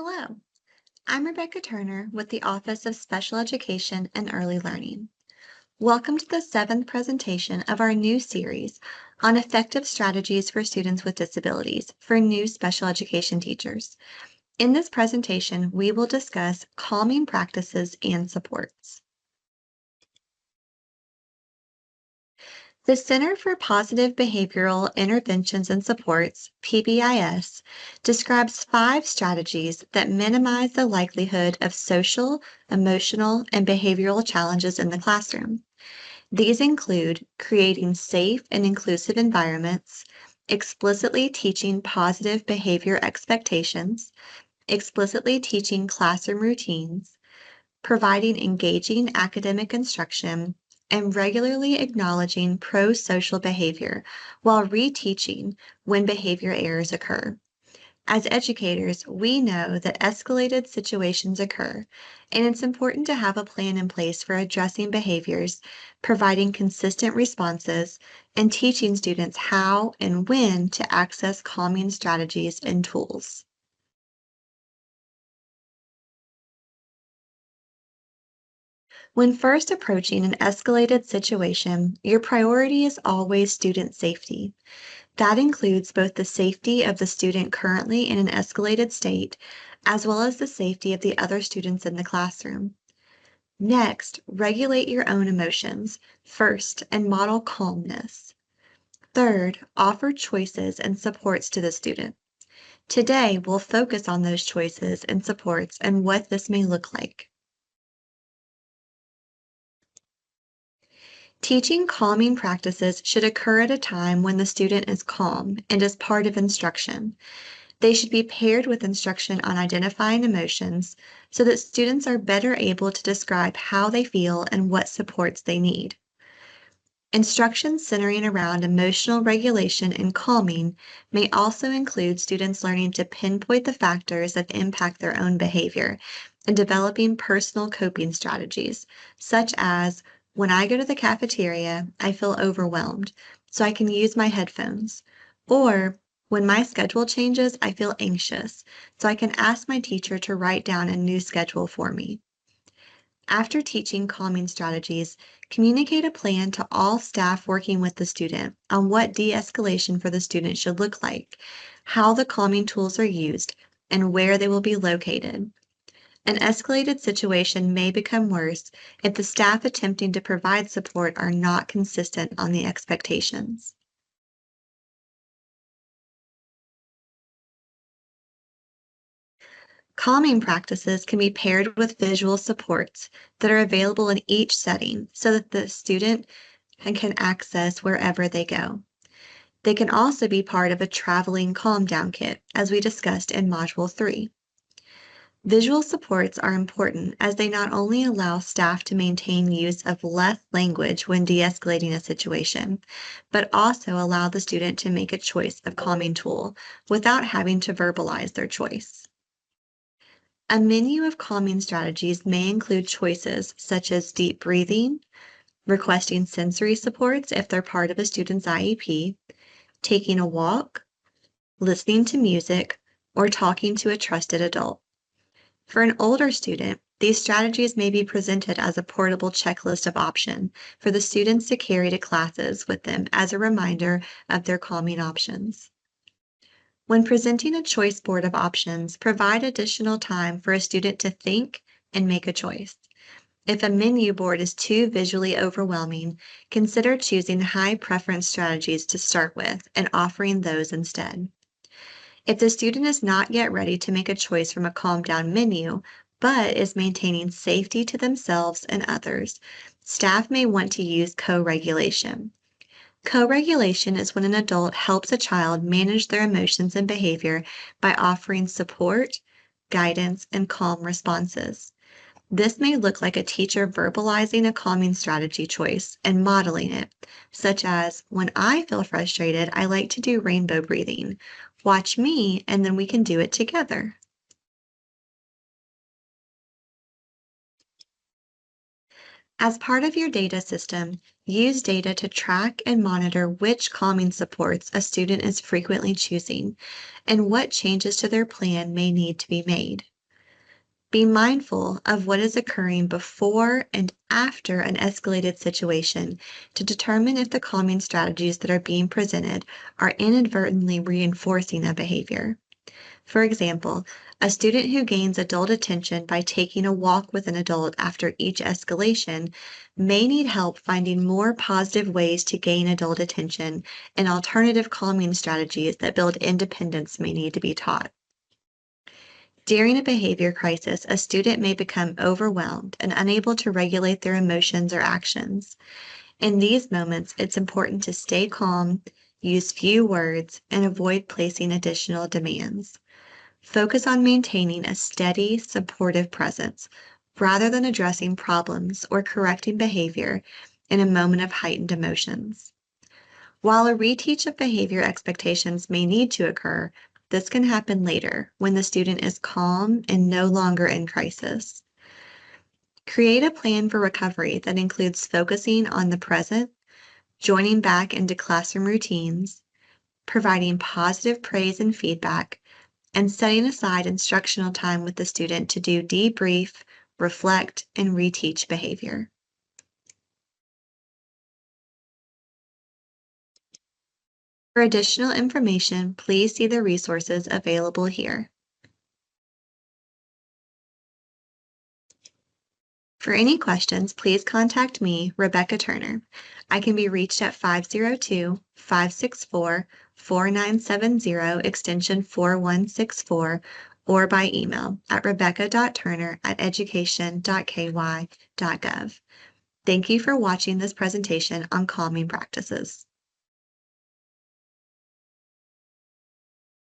Hello, I'm Rebecca Turner with the Office of Special Education and Early Learning. Welcome to the seventh presentation of our new series on effective strategies for students with disabilities for new special education teachers. In this presentation, we will discuss calming practices and supports. The Center for Positive Behavioral Interventions and Supports, PBIS, describes 5 strategies that minimize the likelihood of social, emotional, and behavioral challenges in the classroom. These include creating safe and inclusive environments, explicitly teaching positive behavior expectations, explicitly teaching classroom routines, providing engaging academic instruction, and regularly acknowledging pro-social behavior while reteaching when behavior errors occur. As educators, we know that escalated situations occur, and it's important to have a plan in place for addressing behaviors, providing consistent responses, and teaching students how and when to access calming strategies and tools. When first approaching an escalated situation, your priority is always student safety. That includes both the safety of the student currently in an escalated state, as well as the safety of the other students in the classroom. Next, regulate your own emotions first and model calmness. Third, offer choices and supports to the student. Today, we'll focus on those choices and supports and what this may look like. Teaching calming practices should occur at a time when the student is calm and is part of instruction. They should be paired with instruction on identifying emotions so that students are better able to describe how they feel and what supports they need. Instruction centering around emotional regulation and calming may also include students learning to pinpoint the factors that impact their own behavior and developing personal coping strategies, such as when I go to the cafeteria, I feel overwhelmed, so I can use my headphones. Or when my schedule changes, I feel anxious, so I can ask my teacher to write down a new schedule for me. After teaching calming strategies, communicate a plan to all staff working with the student on what de-escalation for the student should look like, how the calming tools are used, and where they will be located. An escalated situation may become worse if the staff attempting to provide support are not consistent on the expectations. Calming practices can be paired with visual supports that are available in each setting so that the student can access wherever they go. They can also be part of a traveling calm down kit, as we discussed in Module 3. Visual supports are important as they not only allow staff to maintain use of less language when de-escalating a situation, but also allow the student to make a choice of calming tool without having to verbalize their choice. A menu of calming strategies may include choices such as deep breathing, requesting sensory supports if they're part of a student's IEP, taking a walk, listening to music, or talking to a trusted adult. For an older student, these strategies may be presented as a portable checklist of options for the students to carry to classes with them as a reminder of their calming options. When presenting a choice board of options, provide additional time for a student to think and make a choice. If a menu board is too visually overwhelming, consider choosing high preference strategies to start with and offering those instead. If the student is not yet ready to make a choice from a calm down menu, but is maintaining safety to themselves and others, staff may want to use co-regulation. Co-regulation is when an adult helps a child manage their emotions and behavior by offering support, guidance, and calm responses. This may look like a teacher verbalizing a calming strategy choice and modeling it, such as, when I feel frustrated, I like to do rainbow breathing. Watch me, and then we can do it together. As part of your data system, use data to track and monitor which calming supports a student is frequently choosing and what changes to their plan may need to be made. Be mindful of what is occurring before and after an escalated situation to determine if the calming strategies that are being presented are inadvertently reinforcing a behavior. For example, a student who gains adult attention by taking a walk with an adult after each escalation may need help finding more positive ways to gain adult attention, and alternative calming strategies that build independence may need to be taught. During a behavior crisis, a student may become overwhelmed and unable to regulate their emotions or actions. In these moments, it's important to stay calm, use few words, and avoid placing additional demands. Focus on maintaining a steady, supportive presence rather than addressing problems or correcting behavior in a moment of heightened emotions. While a reteach of behavior expectations may need to occur, this can happen later when the student is calm and no longer in crisis. Create a plan for recovery that includes focusing on the present, joining back into classroom routines, providing positive praise and feedback, and setting aside instructional time with the student to do debrief, reflect, and reteach behavior. For additional information, please see the resources available here. For any questions, please contact me, Rebecca Turner. I can be reached at 502-564-4970, extension 4164, or by email at rebecca.turner@education.ky.gov. Thank you for watching this presentation on calming practices.